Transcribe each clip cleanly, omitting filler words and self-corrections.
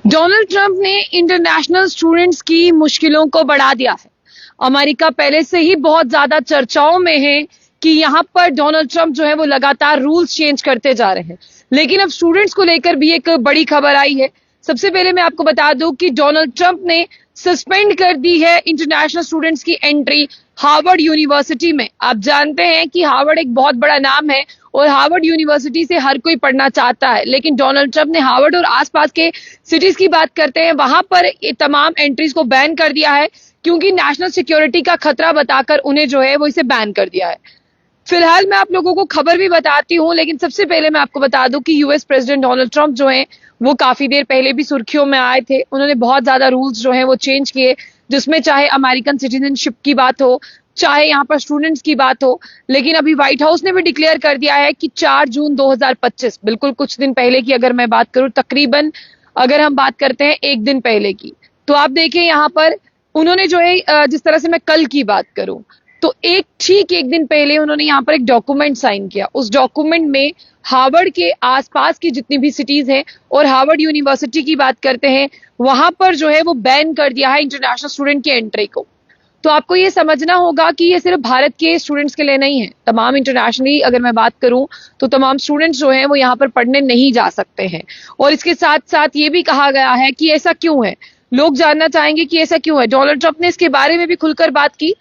Donald Trump ने international students की मुश्किलों को बढ़ा दिया है। अमेरिका पहले से ही बहुत ज्यादा चर्चाओं में है कि यहाँ पर डोनाल्ड ट्रंप जो है वो लगातार रूल्स चेंज करते जा रहे हैं, लेकिन अब स्टूडेंट्स को लेकर भी एक बड़ी खबर आई है। सबसे पहले मैं आपको बता दूं कि डोनाल्ड ट्रंप ने सस्पेंड कर दी है इंटरनेशनल स्टूडेंट्स की एंट्री हार्वर्ड यूनिवर्सिटी में। आप जानते हैं कि हार्वर्ड एक बहुत बड़ा नाम है और हार्वर्ड यूनिवर्सिटी से हर कोई पढ़ना चाहता है, लेकिन डोनाल्ड ट्रंप ने हार्वर्ड और आसपास के सिटीज की बात करते हैं, वहां पर ये तमाम एंट्रीज को बैन कर दिया है क्योंकि नेशनल सिक्योरिटी का खतरा बताकर उन्हें जो है वो इसे बैन कर दिया है। फिलहाल मैं आप लोगों को खबर भी बताती हूं, लेकिन सबसे पहले मैं आपको बता दूं कि यूएस प्रेसिडेंट डोनाल्ड ट्रंप जो हैं वो काफी देर पहले भी सुर्खियों में आए थे। उन्होंने बहुत ज्यादा रूल्स जो हैं वो चेंज किए, जिसमें चाहे अमेरिकन सिटीजनशिप की बात हो, चाहे यहाँ पर स्टूडेंट्स की बात हो। लेकिन अभी व्हाइट हाउस ने भी डिक्लेयर कर दिया है कि 4 जून 2025, बिल्कुल कुछ दिन पहले की अगर मैं बात करूं, तकरीबन अगर हम बात करते हैं एक दिन पहले की, तो आप देखिए यहाँ पर उन्होंने जो है जिस तरह से मैं कल की बात करूं तो ठीक एक दिन पहले उन्होंने यहाँ पर एक डॉक्यूमेंट साइन किया। उस डॉक्यूमेंट में हार्वर्ड के आसपास की जितनी भी सिटीज हैं और हार्वर्ड यूनिवर्सिटी की बात करते हैं, वहां पर जो है वो बैन कर दिया है इंटरनेशनल स्टूडेंट की एंट्री को। तो आपको ये समझना होगा कि ये सिर्फ भारत के स्टूडेंट्स के लिए नहीं है, तमाम इंटरनेशनली अगर मैं बात करूं तो तमाम स्टूडेंट्स जो हैं वो यहाँ पर पढ़ने नहीं जा सकते हैं। और इसके साथ साथ ये भी कहा गया है कि ऐसा क्यों है, लोग जानना चाहेंगे कि ऐसा क्यों है। डोनाल्ड ट्रंप ने इसके बारे में भी खुलकर बात की।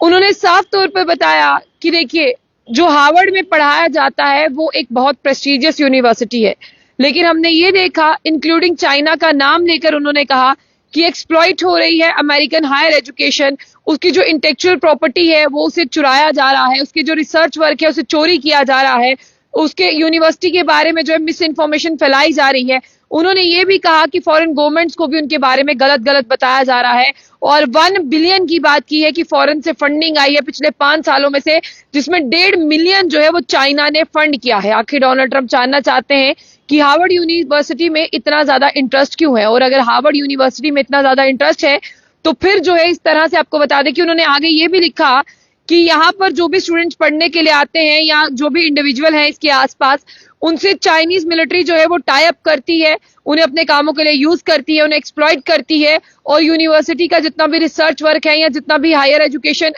उन्होंने साफ तौर पर बताया कि देखिए, जो हार्वर्ड में पढ़ाया जाता है वो एक बहुत प्रेस्टिजियस यूनिवर्सिटी है, लेकिन हमने ये देखा, इंक्लूडिंग चाइना का नाम लेकर उन्होंने कहा कि एक्सप्लॉइट हो रही है अमेरिकन हायर एजुकेशन। उसकी जो इंटेलेक्चुअल प्रॉपर्टी है वो उसे चुराया जा रहा है, उसके जो रिसर्च वर्क है उसे चोरी किया जा रहा है, उसके यूनिवर्सिटी के बारे में जो है मिस इन्फॉर्मेशन फैलाई जा रही है। उन्होंने ये भी कहा कि फॉरेन गवर्नमेंट्स को भी उनके बारे में गलत गलत बताया जा रहा है, और 1 बिलियन की बात की है कि फॉरेन से फंडिंग आई है पिछले 5 सालों में से, जिसमें 1.5 मिलियन जो है वो चाइना ने फंड किया है। आखिर डोनाल्ड ट्रंप जानना चाहते हैं कि हार्वर्ड यूनिवर्सिटी में इतना ज्यादा इंटरेस्ट क्यों है, और अगर हार्वर्ड यूनिवर्सिटी में इतना ज्यादा इंटरेस्ट है तो फिर जो है इस तरह से आपको बता दें कि उन्होंने आगे ये भी लिखा कि यहाँ पर जो भी स्टूडेंट्स पढ़ने के लिए आते हैं या जो भी इंडिविजुअल हैं इसके आसपास, उनसे चाइनीज मिलिट्री जो है वो टाई अप करती है, उन्हें अपने कामों के लिए यूज करती है, उन्हें एक्सप्लॉइट करती है, और यूनिवर्सिटी का जितना भी रिसर्च वर्क है या जितना भी हायर एजुकेशन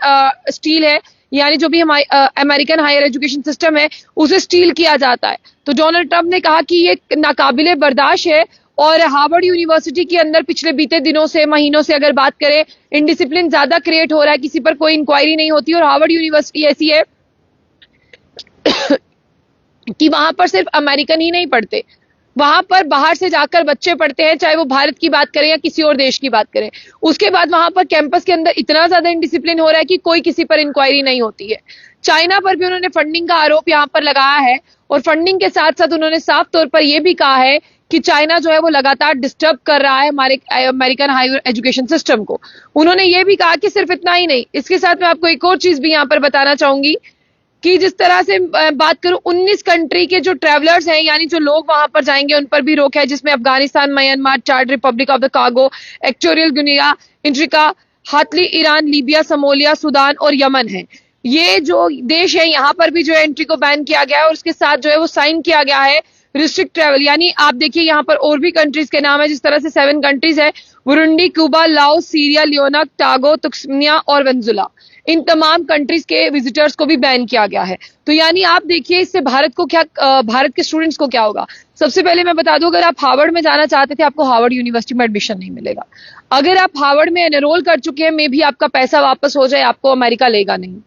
स्टील है, यानी जो भी अमेरिकन हायर एजुकेशन सिस्टम है, उसे स्टील किया जाता है। तो डोनाल्ड ट्रंप ने कहा कि ये नाकाबिले बर्दाश्त है, और हार्वर्ड यूनिवर्सिटी के अंदर पिछले बीते दिनों से, महीनों से अगर बात करें, इनडिसिप्लिन ज्यादा क्रिएट हो रहा है, किसी पर कोई इंक्वायरी नहीं होती। और हार्वर्ड यूनिवर्सिटी ऐसी है कि वहां पर सिर्फ अमेरिकन ही नहीं पढ़ते, वहां पर बाहर से जाकर बच्चे पढ़ते हैं, चाहे वो भारत की बात करें या किसी और देश की बात करें। उसके बाद वहां पर कैंपस के अंदर इतना ज्यादा इनडिसिप्लिन हो रहा है कि कोई किसी पर इंक्वायरी नहीं होती है। चाइना पर भी उन्होंने फंडिंग का आरोप यहां पर लगाया है, और फंडिंग के साथ साथ उन्होंने साफ तौर पर यह भी कहा है कि चाइना जो है वो लगातार डिस्टर्ब कर रहा है हमारे अमेरिकन हायर एजुकेशन सिस्टम को। उन्होंने ये भी कहा कि सिर्फ इतना ही नहीं, इसके साथ मैं आपको एक और चीज भी यहां पर बताना चाहूंगी कि जिस तरह से बात करूं, 19 कंट्री के जो ट्रैवलर्स हैं, यानी जो लोग वहां पर जाएंगे, उन पर भी रोक है, जिसमें Afghanistan, Myanmar, Chad Republic of the Congo, Equatorial Guinea, इंफ्रीका, हातली, ईरान, लीबिया, सोमालिया, सूडान और यमन है। ये जो देश है, यहाँ पर भी जो है एंट्री को बैन किया गया है, और उसके साथ जो है वो साइन किया गया है रिस्ट्रिक्ट ट्रैवल। यानी आप देखिए यहाँ पर और भी कंट्रीज के नाम है, जिस तरह से 7 कंट्रीज है, Burundi, Cuba, Laos, Syria, Leone, Togo, तुक्समिया और वेनेजुला। इन तमाम कंट्रीज के विजिटर्स को भी बैन किया गया है। तो यानी आप देखिए इससे भारत के स्टूडेंट्स को क्या होगा। सबसे पहले मैं बता दूं, अगर आप हार्वर्ड में जाना चाहते थे, आपको हार्वर्ड यूनिवर्सिटी में एडमिशन नहीं मिलेगा। अगर आप हार्वर्ड में एनरोल कर चुके हैं, मे भी आपका पैसा वापस हो जाए, आपको अमेरिका लेगा नहीं।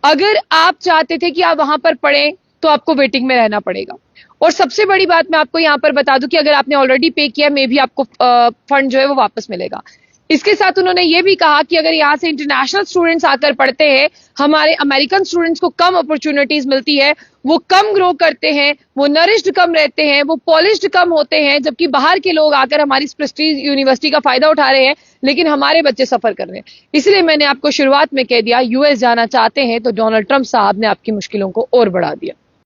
अगर आप चाहते थे कि आप वहां पर पढ़ें तो आपको वेटिंग में रहना पड़ेगा। और सबसे बड़ी बात मैं आपको यहाँ पर बता दूं कि अगर आपने ऑलरेडी पे किया, मे भी आपको फंड जो है वो वापस मिलेगा। इसके साथ उन्होंने ये भी कहा कि अगर यहाँ से इंटरनेशनल स्टूडेंट्स आकर पढ़ते हैं, हमारे अमेरिकन स्टूडेंट्स को कम अपॉर्चुनिटीज मिलती है, वो कम ग्रो करते हैं, वो नरिश्ड कम रहते हैं, वो पॉलिश्ड कम होते हैं, जबकि बाहर के लोग आकर हमारी प्रेस्टीज यूनिवर्सिटी का फायदा उठा रहे हैं, लेकिन हमारे बच्चे सफर कर रहे हैं। इसलिए मैंने आपको शुरुआत में कह दिया, यूएस जाना चाहते हैं तो डोनाल्ड ट्रंप साहब ने आपकी मुश्किलों को और बढ़ा दिया।